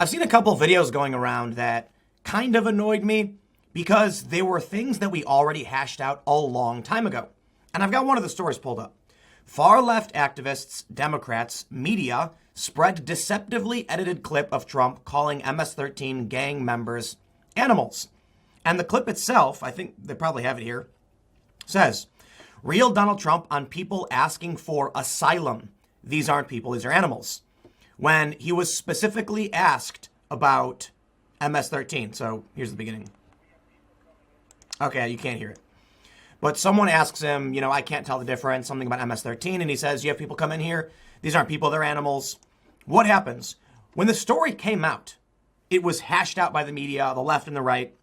I've seen a couple videos going around that kind of annoyed me because they were things that we already hashed out a long time ago. And I've got one of the stories pulled up. Far left activists, Democrats, media spread deceptively edited clip of Trump calling MS-13 gang members animals. And the clip itself, I think they probably have it here, says, "Real Donald Trump on people asking for asylum. These aren't people, these are animals." When he was specifically asked about MS-13. So here's the beginning. Okay, you can't hear it. But someone asks him, I can't tell the difference, something about MS-13. And he says, you have people come in here. These aren't people, they're animals. What happens? When the story came out, it was hashed out by the media, the left and the right.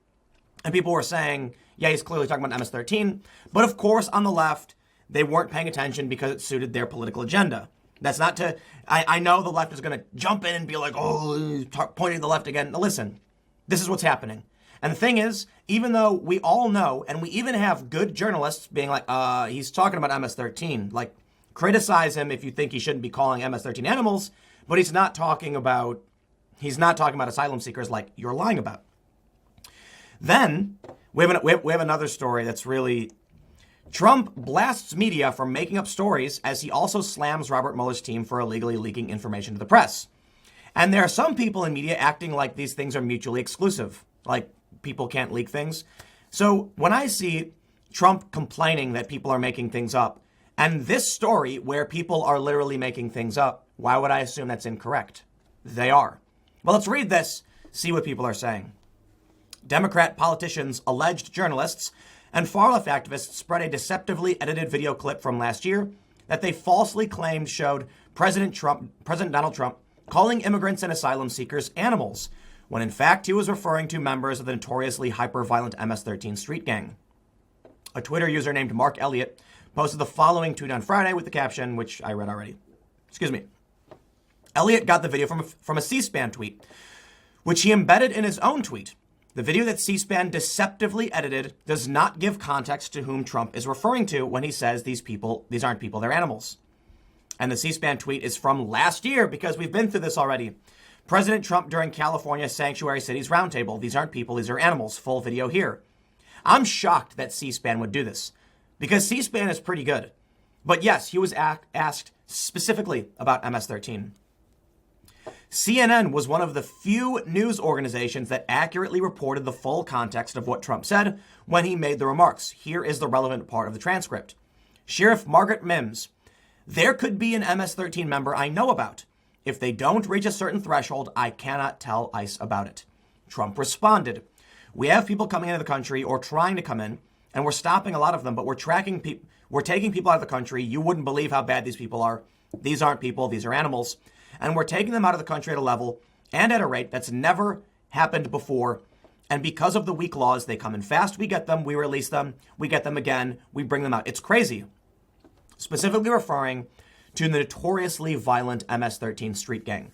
And people were saying, yeah, he's clearly talking about MS-13. But of course, on the left, they weren't paying attention because it suited their political agenda. That's not to, I know the left is going to jump in and be like, pointing to the left again. Now listen, this is what's happening. And the thing is, even though we all know, and we even have good journalists being like, he's talking about MS-13, like criticize him if you think he shouldn't be calling MS-13 animals, but he's not talking about asylum seekers like you're lying about. Then we have another story that's really, Trump blasts media for making up stories as he also slams Robert Mueller's team for illegally leaking information to the press. And there are some people in media acting like these things are mutually exclusive, like people can't leak things. So when I see Trump complaining that people are making things up, and this story where people are literally making things up, why would I assume that's incorrect? They are. Well, let's read this, see what people are saying. Democrat politicians, alleged journalists, and far-left activists spread a deceptively edited video clip from last year that they falsely claimed showed President Donald Trump calling immigrants and asylum seekers animals, when in fact he was referring to members of the notoriously hyper-violent MS-13 street gang. A Twitter user named Mark Elliott posted the following tweet on Friday with the caption, which I read already. Excuse me. Elliott got the video from a C-SPAN tweet, which he embedded in his own tweet. The video that C-SPAN deceptively edited does not give context to whom Trump is referring to when he says these aren't people, they're animals. And the C-SPAN tweet is from last year because we've been through this already. President Trump during California Sanctuary Cities Roundtable. These aren't people, these are animals. Full video here. I'm shocked that C-SPAN would do this because C-SPAN is pretty good. But yes, he was asked specifically about MS-13. CNN was one of the few news organizations that accurately reported the full context of what Trump said when he made the remarks. Here is the relevant part of the transcript. Sheriff Margaret Mims, there could be an MS-13 member I know about. If they don't reach a certain threshold, I cannot tell ICE about it. Trump responded, we have people coming into the country or trying to come in, and we're stopping a lot of them, but we're taking people out of the country. You wouldn't believe how bad these people are. These aren't people, these are animals. And we're taking them out of the country at a level and at a rate that's never happened before. And because of the weak laws, they come in fast, we get them, we release them, we get them again, we bring them out. It's crazy. Specifically referring to the notoriously violent MS-13 street gang.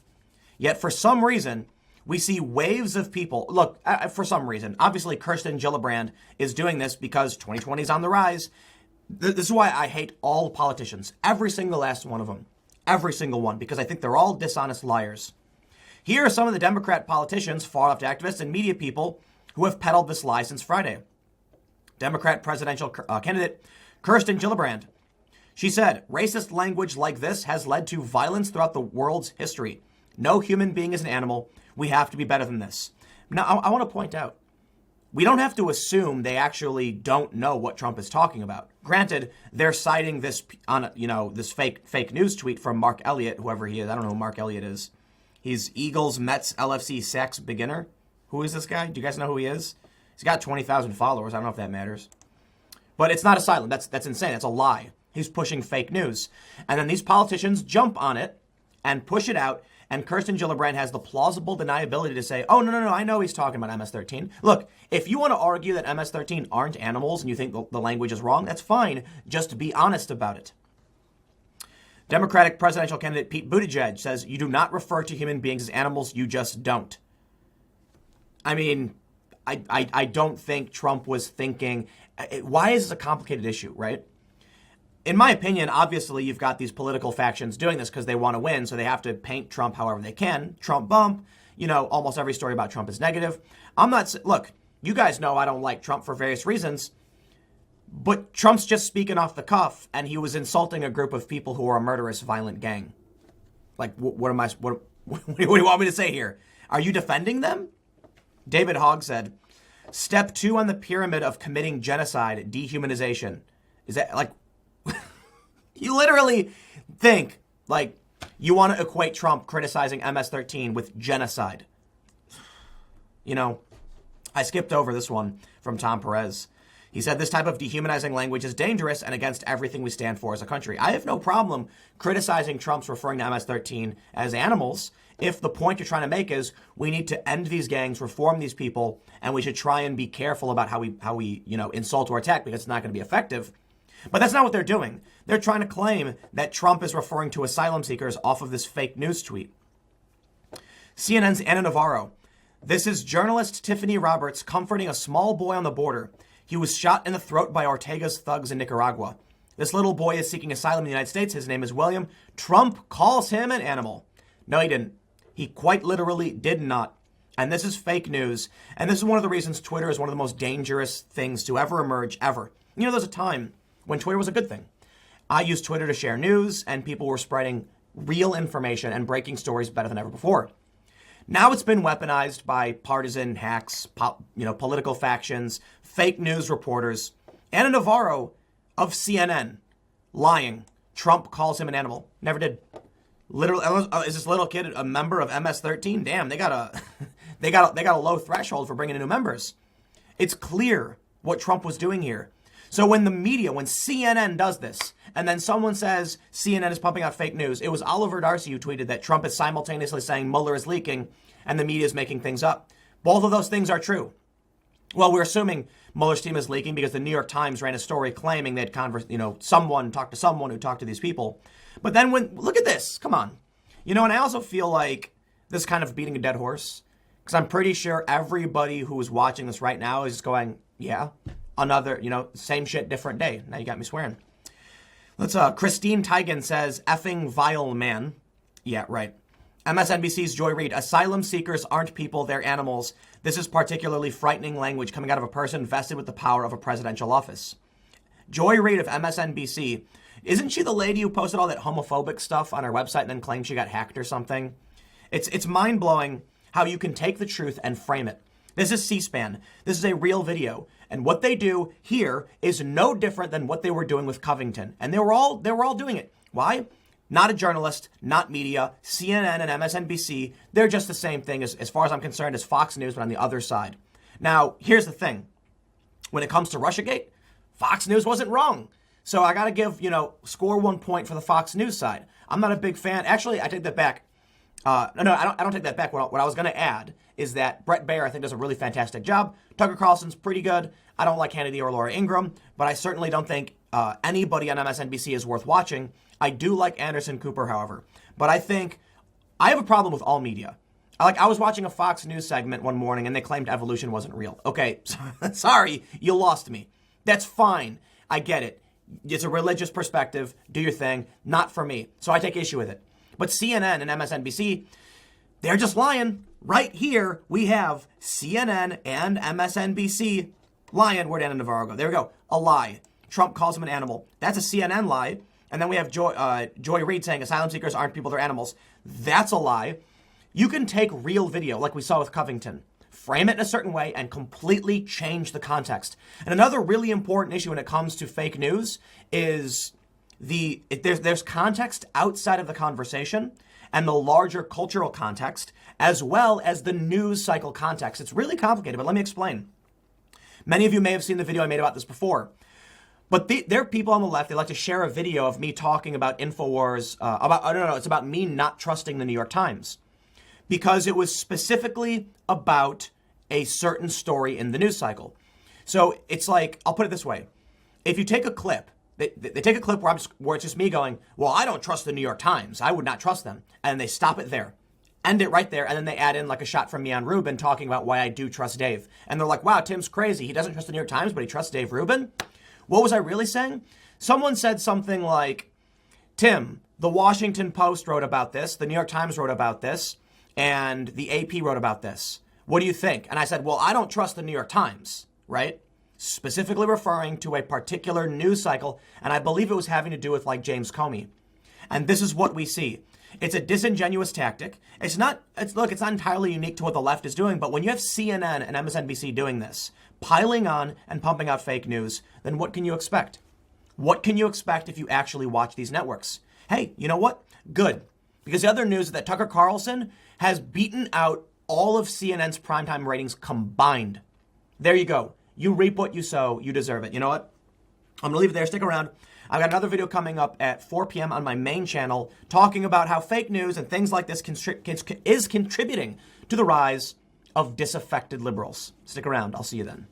Yet for some reason, we see waves of people. Look, for some reason, obviously Kirsten Gillibrand is doing this because 2020 is on the rise. This is why I hate all politicians, every single last one of them. Every single one, because I think they're all dishonest liars. Here are some of the Democrat politicians, far-left activists, and media people who have peddled this lie since Friday. Democrat presidential candidate Kirsten Gillibrand. She said, racist language like this has led to violence throughout the world's history. No human being is an animal. We have to be better than this. Now, I want to point out, we don't have to assume they actually don't know what Trump is talking about. Granted, they're citing this on, this fake news tweet from Mark Elliott, whoever he is. I don't know who Mark Elliott is. He's Eagles, Mets, LFC, Sacks beginner. Who is this guy? Do you guys know who he is? He's got 20,000 followers. I don't know if that matters. But it's not asylum. That's insane. That's a lie. He's pushing fake news. And then these politicians jump on it and push it out. And Kirsten Gillibrand has the plausible deniability to say, oh, no, I know he's talking about MS-13. Look, if you want to argue that MS-13 aren't animals and you think the language is wrong, that's fine. Just be honest about it. Democratic presidential candidate Pete Buttigieg says, you do not refer to human beings as animals, you just don't. I mean, I don't think Trump was thinking, why is this a complicated issue, right? In my opinion, obviously, you've got these political factions doing this because they want to win, so they have to paint Trump however they can. Trump bump, almost every story about Trump is negative. I'm not, look, you guys know I don't like Trump for various reasons, but Trump's just speaking off the cuff, and he was insulting a group of people who are a murderous, violent gang. Like, what do you want me to say here? Are you defending them? David Hogg said, step 2 on the pyramid of committing genocide, dehumanization. Is that like, you literally think like you want to equate Trump criticizing MS-13 with genocide. I skipped over this one from Tom Perez. He said this type of dehumanizing language is dangerous and against everything we stand for as a country. I have no problem criticizing Trump's referring to MS-13 as animals if the point you're trying to make is we need to end these gangs, reform these people, and we should try and be careful about how we insult or attack because it's not going to be effective. But that's not what they're doing. They're trying to claim that Trump is referring to asylum seekers off of this fake news tweet. CNN's Ana Navarro. This is journalist Tiffany Roberts comforting a small boy on the border. He was shot in the throat by Ortega's thugs in Nicaragua. This little boy is seeking asylum in the United States. His name is William. Trump calls him an animal. No, he didn't. He quite literally did not. And this is fake news. And this is one of the reasons Twitter is one of the most dangerous things to ever emerge, ever. There's a time when Twitter was a good thing. I used Twitter to share news, and people were spreading real information and breaking stories better than ever before. Now it's been weaponized by partisan hacks, political factions, fake news reporters. Ana Navarro of CNN lying. Trump calls him an animal. Never did. Literally, is this little kid a member of MS-13? Damn, they got a low threshold for bringing in new members. It's clear what Trump was doing here. So when CNN does this, and then someone says CNN is pumping out fake news, it was Oliver Darcy who tweeted that Trump is simultaneously saying Mueller is leaking and the media is making things up. Both of those things are true. Well, we're assuming Mueller's team is leaking because the New York Times ran a story claiming they'd someone talked to someone who talked to these people. But then look at this, come on. And I also feel like this is kind of beating a dead horse because I'm pretty sure everybody who is watching this right now is just going, yeah, another, same shit, different day. Now you got me swearing. Christine Teigen says, effing vile man. Yeah, right. MSNBC's Joy Reid, asylum seekers aren't people, they're animals. This is particularly frightening language coming out of a person vested with the power of a presidential office. Joy Reid of MSNBC, isn't she the lady who posted all that homophobic stuff on her website and then claimed she got hacked or something? It's mind-blowing how you can take the truth and frame it. This is C-SPAN. This is a real video. And what they do here is no different than what they were doing with Covington. And they were all doing it. Why? Not a journalist, not media, CNN and MSNBC. They're just the same thing as far as I'm concerned as Fox News, but on the other side. Now, here's the thing. When it comes to Russiagate, Fox News wasn't wrong. So I got to give, score 1 point for the Fox News side. I'm not a big fan. Actually, I take that back. I don't take that back. What I was going to add is that Brett Baer, I think, does a really fantastic job. Tucker Carlson's pretty good. I don't like Hannity or Laura Ingraham, but I certainly don't think anybody on MSNBC is worth watching. I do like Anderson Cooper, however. But I think I have a problem with all media. I was watching a Fox News segment one morning and they claimed evolution wasn't real. Okay, sorry, you lost me. That's fine. I get it. It's a religious perspective. Do your thing. Not for me. So I take issue with it. But CNN and MSNBC, they're just lying. Right here, we have CNN and MSNBC lying. Where'd Ana Navarro go? There we go. A lie. Trump calls him an animal. That's a CNN lie. And then we have Joy Reid saying asylum seekers aren't people, they're animals. That's a lie. You can take real video like we saw with Covington, frame it in a certain way, and completely change the context. And another really important issue when it comes to fake news is there's context outside of the conversation and the larger cultural context, as well as the news cycle context. It's really complicated, but let me explain. Many of you may have seen the video I made about this before. But there are people on the left, they like to share a video of me talking about InfoWars, it's about me not trusting the New York Times. Because it was specifically about a certain story in the news cycle. So it's like, I'll put it this way. If you take a clip, they take a clip where it's just me going, well, I don't trust the New York Times. I would not trust them. And they stop it there. End it right there. And then they add in like a shot from me on Rubin talking about why I do trust Dave. And they're like, wow, Tim's crazy. He doesn't trust the New York Times, but he trusts Dave Rubin. What was I really saying? Someone said something like, Tim, the Washington Post wrote about this. The New York Times wrote about this. and the AP wrote about this. What do you think? And I said, well, I don't trust the New York Times, right? Specifically referring to a particular news cycle, and I believe it was having to do with like James Comey. And this is what we see. It's a disingenuous tactic. It's not entirely unique to what the left is doing, but when you have CNN and MSNBC doing this, piling on and pumping out fake news, then what can you expect? What can you expect if you actually watch these networks? Hey, you know what? Good. Because the other news is that Tucker Carlson has beaten out all of CNN's primetime ratings combined. There you go. You reap what you sow. You deserve it. You know what? I'm going to leave it there. Stick around. I've got another video coming up at 4 p.m. on my main channel talking about how fake news and things like this is contributing to the rise of disaffected liberals. Stick around. I'll see you then.